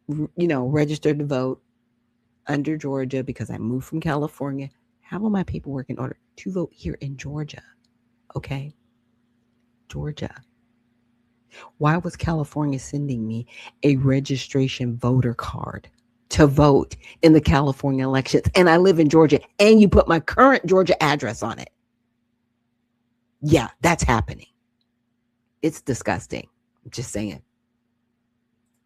registered to vote under Georgia because I moved from California. Have all my paperwork in order to vote here in Georgia. Okay, Georgia. Why was California sending me a registration voter card to vote in the California elections? And I live in Georgia, and you put my current Georgia address on it. Yeah, that's happening. It's disgusting. I'm just saying.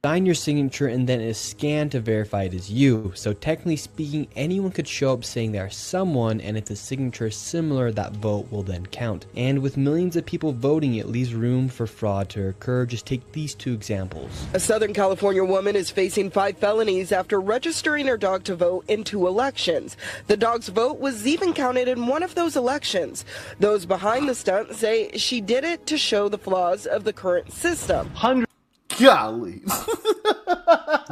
Sign your signature and then it is scanned to verify it is you. So technically speaking, anyone could show up saying they are someone, and if the signature is similar, that vote will then count. And with millions of people voting, it leaves room for fraud to occur. Just take these two examples. A Southern California woman is facing 5 felonies after registering her dog to vote in 2 elections. The dog's vote was even counted in one of those elections. Those behind the stunt say she did it to show the flaws of the current system. Golly.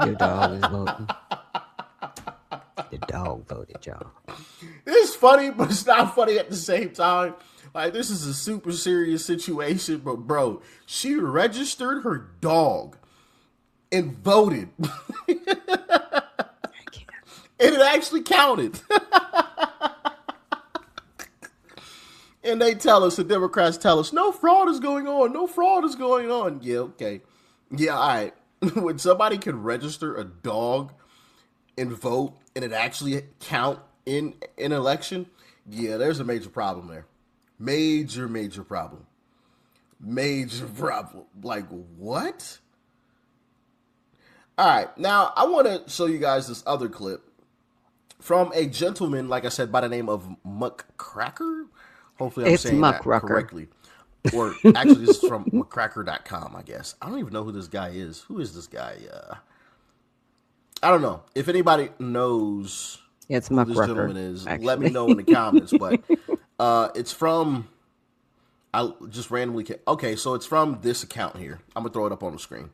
Your dog is voting. The dog voted, y'all. It's funny, but it's not funny at the same time. Like, this is a super serious situation, but bro, she registered her dog and voted. And it actually counted. And they tell us, the Democrats tell us, no fraud is going on. No fraud is going on. Yeah, okay. Yeah, all right. When somebody can register a dog and vote and it actually count in an election, yeah, there's a major problem there. Major problem. Major problem. Like, what? All right. Now, I want to show you guys this other clip from a gentleman, like I said, by the name of Muckracker. Hopefully I'm saying that correctly. Or actually, this is from McCracker.com, I guess. I don't even know who this guy is. Who is this guy? I don't know. If anybody knows who this gentleman is, let me know in the comments. But it's from, I just randomly, okay, so it's from this account here. I'm going to throw it up on the screen.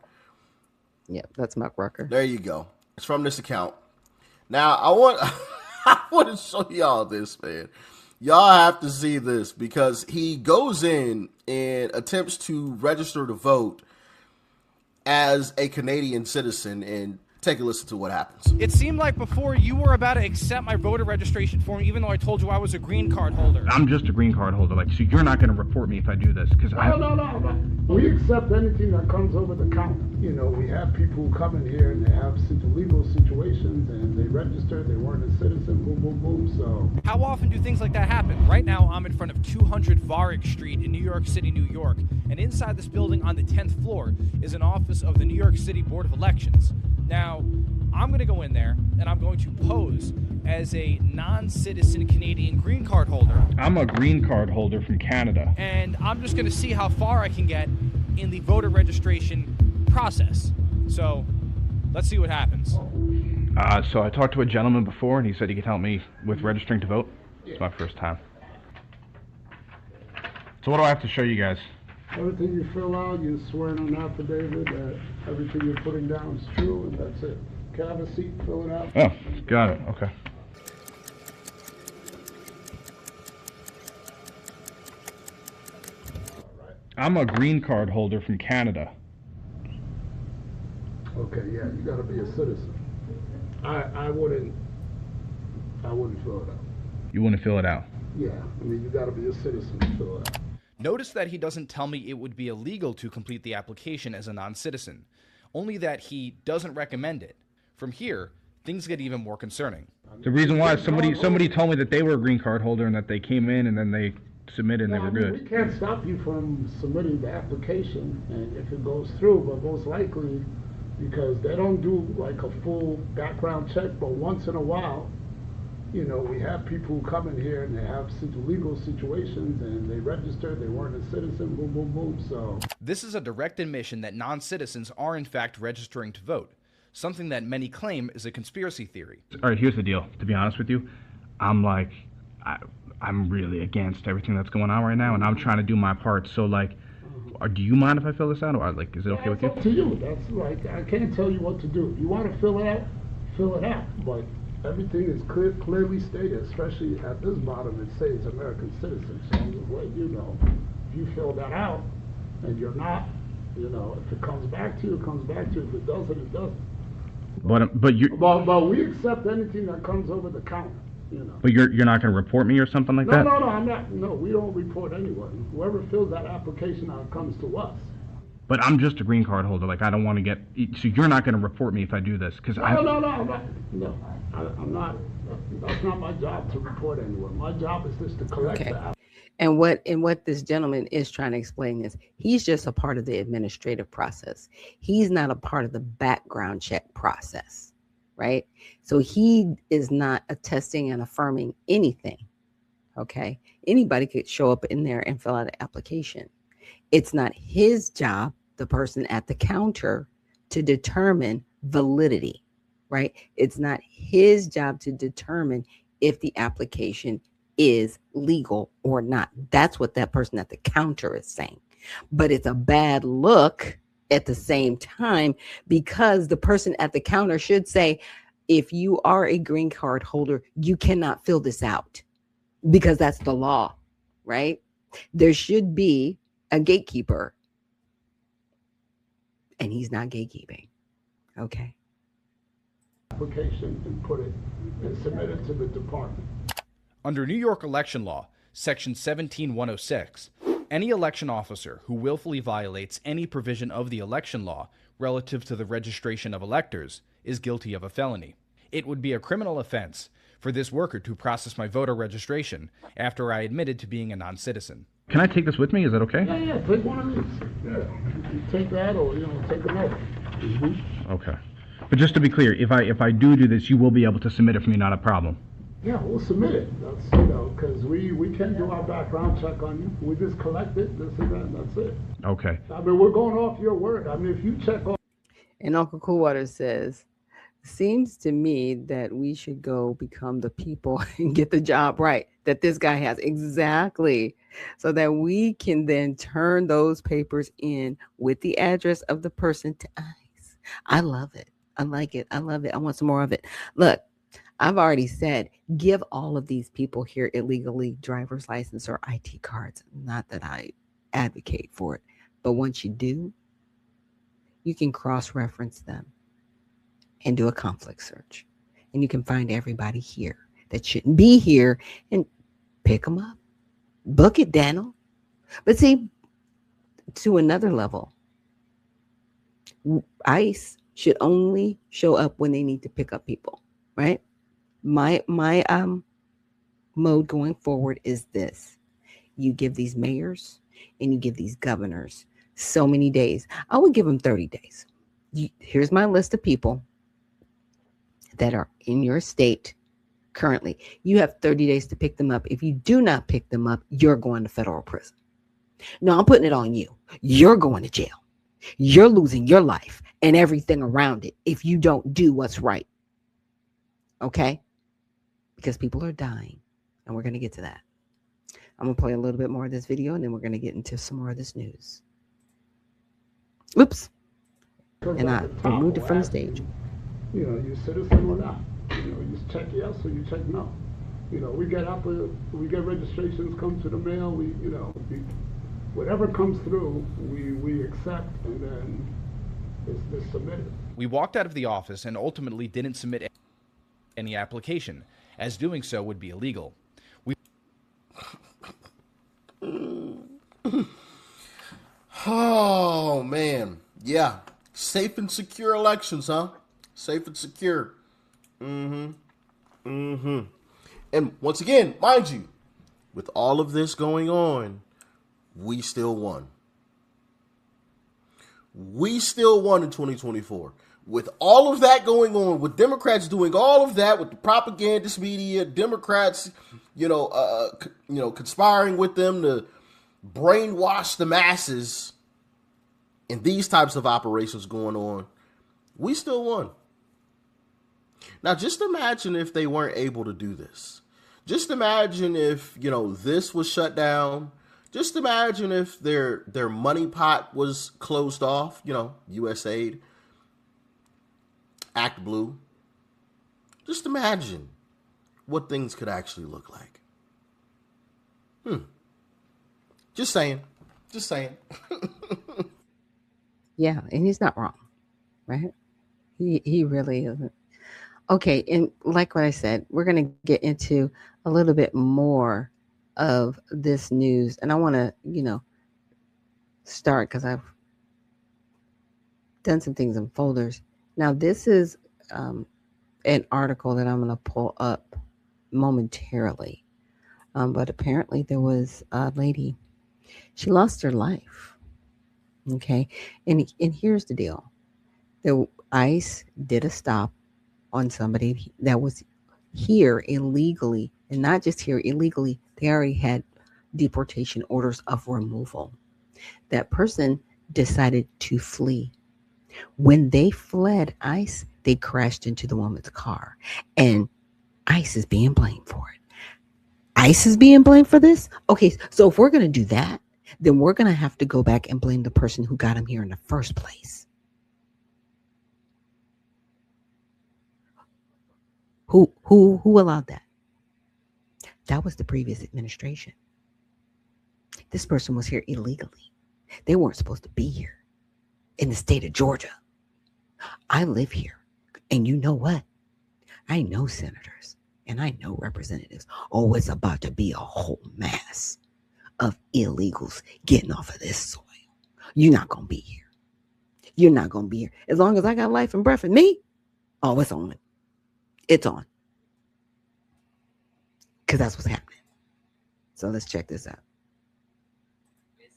Yeah, that's McCracker. There you go. It's from this account. Now, I want to show y'all this, man. Y'all have to see this because he goes in and attempts to register to vote as a Canadian citizen, and take a listen to what happens. It seemed like before you were about to accept my voter registration form, even though I told you I was a green card holder. I'm just a green card holder. Like, so you're not going to report me if I do this? Because No. We accept anything that comes over the counter. You know, we have people who come in here and they have legal situations and they register, they weren't a citizen, boom, boom, boom, so. How often do things like that happen? Right now, I'm in front of 200 Varick Street in New York City, New York, and inside this building on the 10th floor is an office of the New York City Board of Elections. Now, I'm going to go in there and I'm going to pose as a non-citizen Canadian green card holder. I'm a green card holder from Canada. And I'm just going to see how far I can get in the voter registration process. So, let's see what happens. So I talked to a gentleman before and he said he could help me with registering to vote. It's my first time. So what do I have to show you guys? Everything you fill out, you swear on an affidavit that everything you're putting down is true, and that's it. Can I have a seat, fill it out? Oh, got it, okay. I'm a green card holder from Canada. Okay, yeah, you gotta be a citizen. I wouldn't fill it out. You wouldn't fill it out? Yeah, I mean, you gotta be a citizen to fill it out. Notice that he doesn't tell me it would be illegal to complete the application as a non-citizen, only that he doesn't recommend it. From here, things get even more concerning. The reason why somebody told me that they were a green card holder and that they came in and then they submitted and they were good. We can't stop you from submitting the application, and if it goes through, but most likely, because they don't do like a full background check, but once in a while, you know, we have people who come in here and they have legal situations and they register, they weren't a citizen, boom, boom, boom, so. This is a direct admission that non-citizens are in fact registering to vote, something that many claim is a conspiracy theory. All right, here's the deal. To be honest with you, I'm really against everything that's going on right now, and I'm trying to do my part. So, like, do you mind if I fill this out, or like, is it okay with you? It's up to you. That's like, I can't tell you what to do. If you want to fill it out, but everything is clearly stated, especially at this bottom, it says American citizen. So I'm just letting you know, if you fill that out and you're not, you know, if it comes back to you, it comes back to you. If it doesn't, it doesn't. But you But we accept anything that comes over the counter. but you're not going to report me or something like that? No, I'm not. No, we don't report anyone. Whoever fills that application out comes to us. But I'm just a green card holder. Like, I don't want to get. So you're not going to report me if I do this? Because No, I'm not. No, I'm not. That's not my job to report anyone. My job is just to collect the application. And what this gentleman is trying to explain is he's just a part of the administrative process. He's not a part of the background check process, right? So he is not attesting and affirming anything. Okay. Anybody could show up in there and fill out an application. It's not his job, the person at the counter, to determine validity, right? It's not his job to determine if the application is legal or not. That's what that person at the counter is saying. But it's a bad look at the same time, because the person at the counter should say, if you are a green card holder, you cannot fill this out, because that's the law, right? There should be a gatekeeper, and he's not gatekeeping. Okay. Application and put it and submit it to the department. Under New York election law, section 17106, any election officer who willfully violates any provision of the election law relative to the registration of electors is guilty of a felony. It would be a criminal offense for this worker to process my voter registration after I admitted to being a non-citizen. Can I take this with me? Is that okay? Yeah, take one of these. Yeah, you take that, or take another. Okay. But just to be clear, if I do this, you will be able to submit it for me, not a problem. Yeah, we'll submit it. That's because we can do our background check on you. We just collect it, this and that, and that's it. Okay. I mean, we're going off your word. I mean, if you check off. And Uncle Coolwater says, seems to me that we should go become the people and get the job right that this guy has. Exactly. So that we can then turn those papers in with the address of the person to ICE. I love it. I like it. I love it. I want some more of it. Look, I've already said, give all of these people here illegally driver's license or IT cards. Not that I advocate for it, but once you do, you can cross-reference them and do a conflict search. And you can find everybody here that shouldn't be here and pick them up. Book it, Daniel. But see, to another level, ICE should only show up when they need to pick up people, right? My mode going forward is this. You give these mayors and you give these governors so many days. I would give them 30 days. Here's my list of people that are in your state currently. You have 30 days to pick them up. If you do not pick them up, you're going to federal prison. No, I'm putting it on you. You're going to jail. You're losing your life and everything around it if you don't do what's right. Okay? Because people are dying, and we're going to get to that. I'm going to play a little bit more of this video, and then we're going to get into some more of this news. Oops. And I removed it from the stage. You citizen or not. You check yes or you check no. We get registrations come to the mail. Whatever comes through, we accept, and then it's submitted. We walked out of the office and ultimately didn't submit any application, as doing so would be illegal. Oh, man. Yeah. Safe and secure elections, huh? Safe and secure. And once again, mind you, with all of this going on, we still won. We still won in 2024. With all of that going on, with Democrats doing all of that, with the propagandist media, Democrats, conspiring with them to brainwash the masses, and these types of operations going on, we still won. Now, just imagine if they weren't able to do this. Just imagine if, this was shut down. Just imagine if their money pot was closed off, USAID. Act Blue. Just imagine what things could actually look like. Just saying. Yeah, and he's not wrong, right? He really isn't. Okay, and like what I said, we're gonna get into a little bit more of this news, and I want to, start because I've done some things in folders. Now, this is um, an article that I'm gonna pull up momentarily, but apparently there was a lady. She lost her life. Okay, and here's the deal: the ICE did a stop on somebody that was here illegally, and not just here illegally, they already had deportation orders of removal. That person decided to flee. When they fled ICE, they crashed into the woman's car, and ICE is being blamed for it. ICE is being blamed for this? Okay, so if we're going to do that, then we're going to have to go back and blame the person who got him here in the first place. Who allowed that? That was the previous administration. This person was here illegally. They weren't supposed to be here in the state of Georgia. I live here. And you know what? I know senators and I know representatives. Oh, it's about to be a whole mass of illegals getting off of this soil. You're not going to be here. You're not going to be here. As long as I got life and breath in me, oh, it's on. It's on. Because that's what's happening. So let's check this out. And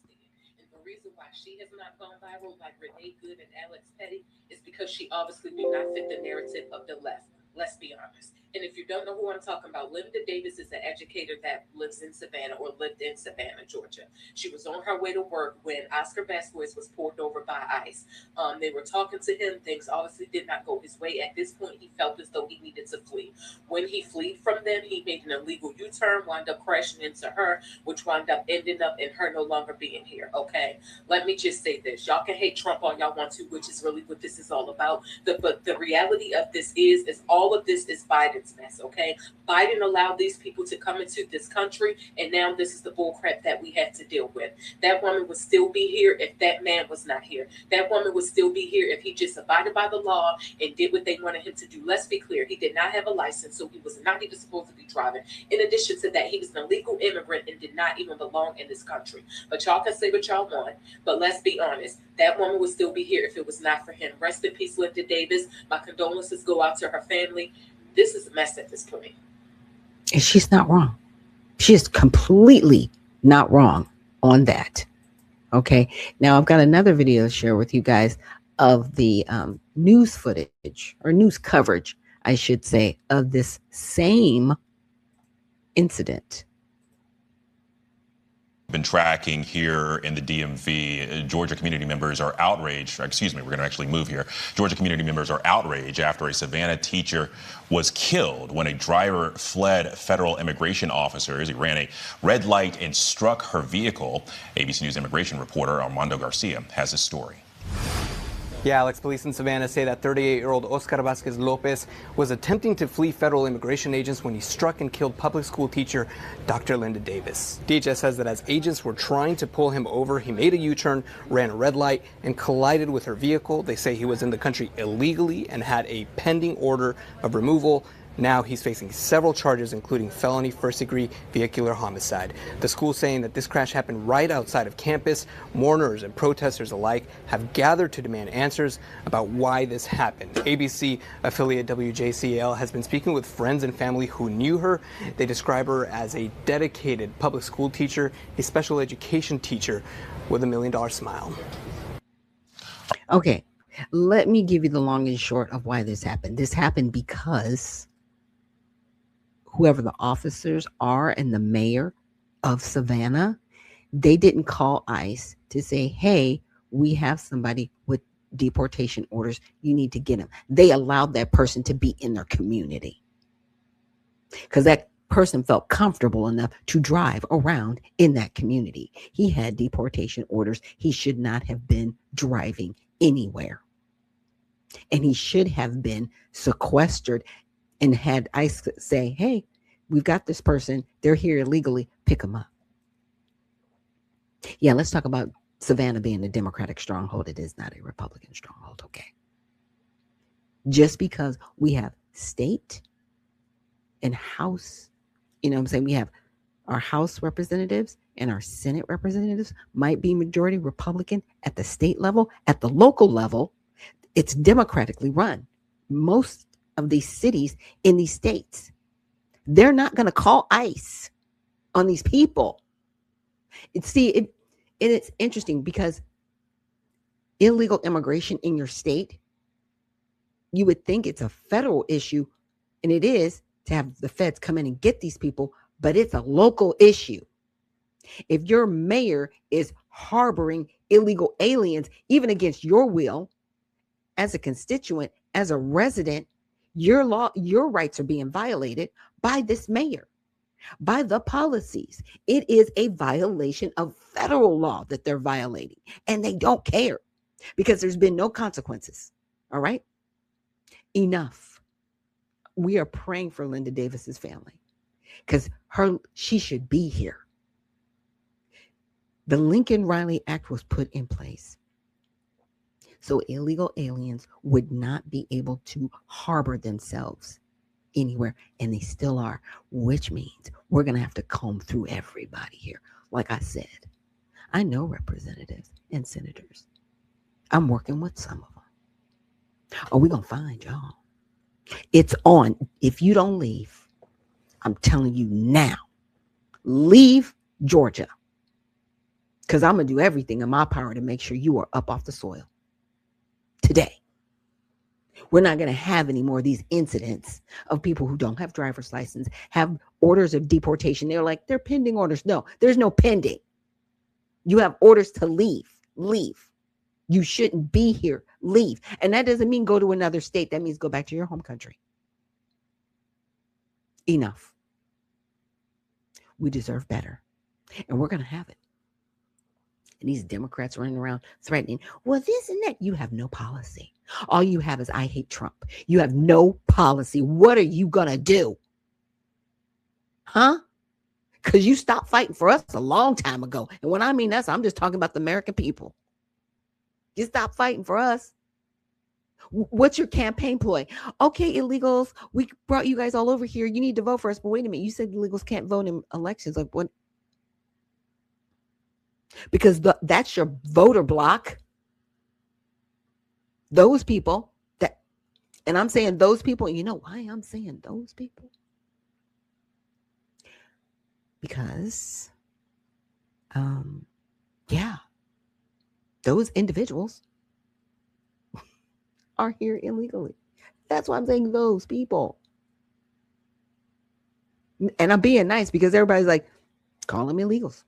the reason why she has not gone viral like Renee Good and Alex Petty is because she obviously do not fit the narrative of the left. Let's be honest. And if you don't know who I'm talking about, Linda Davis is an educator that lives in Savannah or lived in Savannah, Georgia. She was on her way to work when Oscar Vasquez was pulled over by ICE. They were talking to him. Things obviously did not go his way. At this point, he felt as though he needed to flee. When he fled from them, he made an illegal U-turn, wound up crashing into her, which wound up ending up in her no longer being here, okay? Let me just say this. Y'all can hate Trump all y'all want to, which is really what this is all about. But the reality of this is all of this is Biden's mess, okay? Biden allowed these people to come into this country, and now this is the bullcrap that we have to deal with. That woman would still be here if that man was not here. That woman would still be here if he just abided by the law and did what they wanted him to do. Let's be clear. He did not have a license, so he was not even supposed to be driving. In addition to that, he was an illegal immigrant and did not even belong in this country. But y'all can say what y'all want, but let's be honest. That woman would still be here if it was not for him. Rest in peace, Linda Davis. My condolences go out to her family. This is a mess at this point. And she's not wrong. She is completely not wrong on that. Okay. Now I've got another video to share with you guys of the news footage or news coverage, I should say, of this same incident. Been tracking here in the DMV. Georgia community members are outraged. Excuse me, we're going to actually move here. Georgia community members are outraged after a Savannah teacher was killed when a driver fled federal immigration officers. He ran a red light and struck her vehicle. ABC News immigration reporter Armando Garcia has this story. Yeah, Alex, police in Savannah say that 38-year-old Oscar Vasquez Lopez was attempting to flee federal immigration agents when he struck and killed public school teacher Dr. Linda Davis. DHS says that as agents were trying to pull him over, he made a U-turn, ran a red light, and collided with her vehicle. They say he was in the country illegally and had a pending order of removal. Now he's facing several charges, including felony first-degree vehicular homicide. The school saying that this crash happened right outside of campus. Mourners and protesters alike have gathered to demand answers about why this happened. ABC affiliate WJCL has been speaking with friends and family who knew her. They describe her as a dedicated public school teacher, a special education teacher with $1 million smile. Okay, let me give you the long and short of why this happened. This happened because whoever the officers are and the mayor of Savannah, they didn't call ICE to say, hey, we have somebody with deportation orders. You need to get him. They allowed that person to be in their community because that person felt comfortable enough to drive around in that community. He had deportation orders. He should not have been driving anywhere. And he should have been sequestered and had ICE say, hey, we've got this person. They're here illegally. Pick them up. Yeah, let's talk about Savannah being a Democratic stronghold. It is not a Republican stronghold, okay? just because we have state and House, you know what I'm saying? We have our House representatives and our Senate representatives might be majority Republican at the state level. At the local level, it's democratically run. Most of these cities in these states, they're not going to call ICE on these people. It's interesting because illegal immigration in your state, you would think it's a federal issue, and it is to have the feds come in and get these people, but it's a local issue. If your mayor is harboring illegal aliens, even against your will, as a constituent, as a resident, your rights are being violated by this mayor, by the policies. It is a violation of federal law that they're violating, and they don't care because there's been no consequences. All right? Enough. We are praying for Linda Davis's family because she should be here. The Lincoln-Riley Act was put in place so illegal aliens would not be able to harbor themselves anywhere, and they still are, which means we're going to have to comb through everybody here. Like I said, I know representatives and senators. I'm working with some of them. Oh, we're going to find y'all. It's on. If you don't leave, I'm telling you now, leave Georgia. Because I'm going to do everything in my power to make sure you are up off the soil today. We're not going to have any more of these incidents of people who don't have driver's license, have orders of deportation. They're like, they're pending orders. No, there's no pending. You have orders to leave. Leave. You shouldn't be here. Leave. And that doesn't mean go to another state. That means go back to your home country. Enough. We deserve better. And we're going to have it. And these Democrats running around threatening, well, this and that. You have no policy. All you have is I hate Trump. You have no policy. What are you going to do? Huh? Because you stopped fighting for us a long time ago. And when I mean us, I'm just talking about the American people. You stopped fighting for us. What's your campaign ploy? Okay, illegals, we brought you guys all over here. You need to vote for us. But wait a minute. You said illegals can't vote in elections. Like what? Because that's your voter block. Those people that, and I'm saying those people, you know why I'm saying those people? Because, those individuals are here illegally. That's why I'm saying those people. And I'm being nice because everybody's like, call them illegals.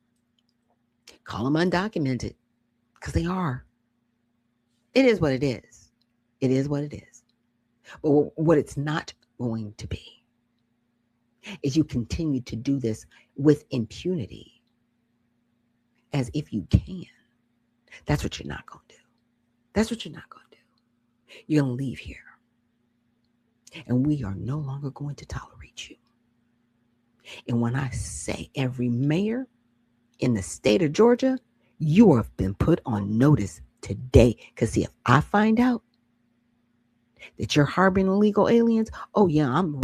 Call them undocumented. Because they are. It is what it is. It is what it is. But what it's not going to be is you continue to do this with impunity as if you can. That's what you're not going to do. That's what you're not going to do. You're going to leave here. And we are no longer going to tolerate you. And when I say every mayor in the state of Georgia, you have been put on notice today. Because see, if I find out that you're harboring illegal aliens, oh yeah, I'm